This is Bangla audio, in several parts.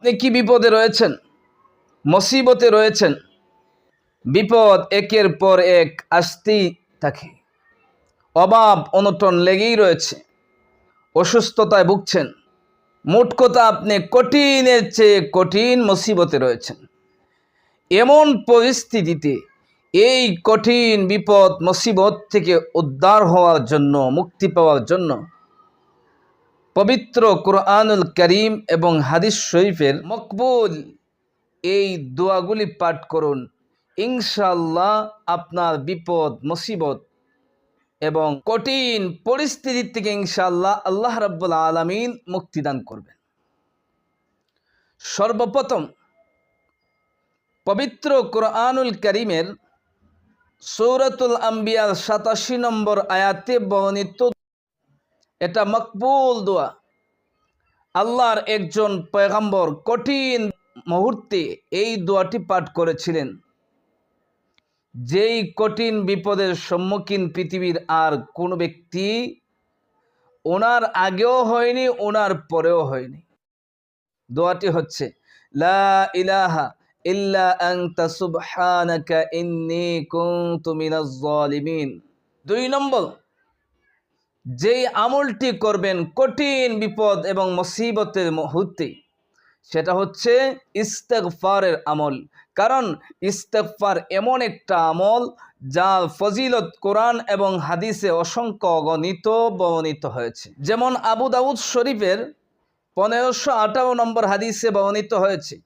আপনি কি বিপদে রয়েছেন, মুসিবতে রয়েছেন? বিপদ একের পর এক আসতেই থাকে, অভাব অনটন লেগেই রয়েছে, অসুস্থতায় ভুগছেন। মোট কথা আপনি কঠিনের চেয়ে কঠিন মুসিবতে রয়েছেন। এমন পরিস্থিতিতে এই কঠিন বিপদ মুসিবত থেকে উদ্ধার হওয়ার জন্য, মুক্তি পাওয়ার জন্য পবিত্র কুরআনুল কারীম এবং হাদিস শরীফের মকবুল এই দোয়াগুলি পাঠ করুন। ইনশাআল্লাহ আপনার বিপদ মুসিবত এবং কঠিন পরিস্থিতি থেকে ইনশাআল্লাহ আল্লাহ রাব্বুল আলামিন মুক্তিদান করবেন। সর্বপ্রথম পবিত্র কুরআনুল কারীমের সূরাতুল আম্বিয়ার ৮৭ নম্বর আয়াতে বর্ণিত, এটা মকবুল দোয়া। আল্লাহর একজন পয়গম্বর কঠিন মুহূর্তে এই দোয়াটি পাঠ করেছিলেন। যেই কঠিন বিপদের সম্মুখীন পৃথিবীর আর কোনো ব্যক্তি ওনার আগেও হয়নি, ওনার পরেও হয়নি। দোয়াটি হচ্ছে লা ইলাহা ইল্লা আনতা সুবহানাকা ইন্নী কুনতু মিনাজ জালিমিন। ২ নম্বর, যেই আমলটি করবেন কঠিন বিপদ এবং মুসিবতের মুহূর্তে, সেটা হচ্ছে ইস্তেগফারের আমল। কারণ ইস্তেগফার এমন একটা আমল যার ফজিলত কোরআন এবং হাদিসে অসংখ্য অগণিত বর্ণিত হয়েছে। যেমন আবু দাউদ শরীফের 1558 নম্বর হাদিসে বর্ণিত হয়েছে,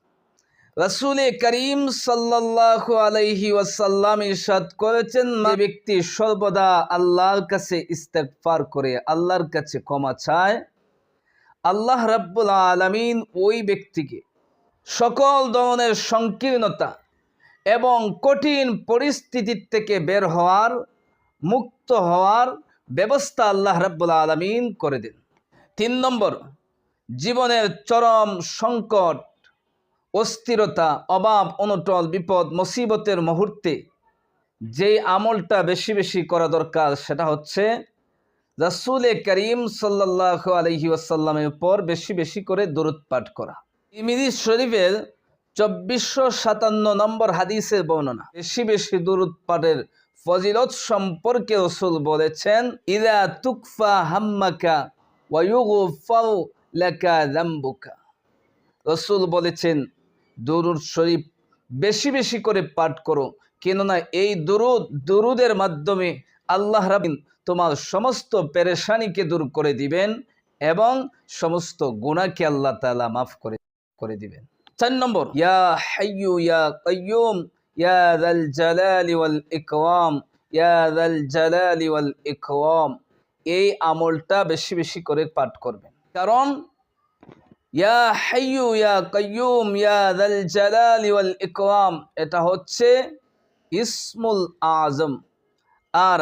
রাসূল করিম সাল্লাল্লাহু আলাইহি ওয়াসাল্লাম ইরশাদ করেছেন, যে ব্যক্তি সর্বদা আল্লাহর কাছে ইস্তেগফার করে, আল্লাহর কাছে ক্ষমা চায়, আল্লাহ রাব্বুল আলামিন ওই ব্যক্তিকে সকল ধরনের সংকীর্ণতা এবং কঠিন পরিস্থিতি থেকে বের হওয়ার, মুক্ত হওয়ার ব্যবস্থা আল্লাহ রাব্বুল আলামিন করে দেন। ৩ নম্বর, জীবনের চরম সংকট, অস্থিরতা, অভাব অনটন, বিপদ মুসিবতের মুহূর্তে যেই আমলটা বেশি বেশি করা দরকার, সেটা হচ্ছে রাসূল করিম সাল্লাল্লাহু আলাইহি ওয়াসাল্লামের উপর বেশি বেশি করে দরুদ পাঠ করা। তিরমিজি শরীফের ২৪৫৭ নম্বর হাদিসের বর্ণনা, বেশি বেশি দরুদ পাঠের ফজিলত সম্পর্কে রাসূল বলেছেন, ইযা তুকফা হাম্মাকা ওয়া ইউগফারু লাকা যামবুকা। রাসূল বলেছেন, দরুদ শরীফ বেশি বেশি করে পাঠ করো, কেননা এই দরুদের মাধ্যমে আল্লাহ রাব্বুল তোমার সমস্ত পেরেশানিকে দূর করে দিবেন এবং সমস্ত গুনাহকে আল্লাহ তাআলা মাফ করে দিবেন। ৪ নম্বর, ইয়া হাইয়ু ইয়া কাইয়ুম ইয়া যাল জালালি ওয়াল ইকরাম, ইয়া যাল জালালি ওয়াল ইকরাম। এই আমলটা বেশি বেশি করে পাঠ করবেন। কারণ ইয়া হাইয়ু ইয়া কাইয়ুম ইয়া যাল জালালি ওয়াল ইকরাম এটা হচ্ছে ইসমুল আযম। আর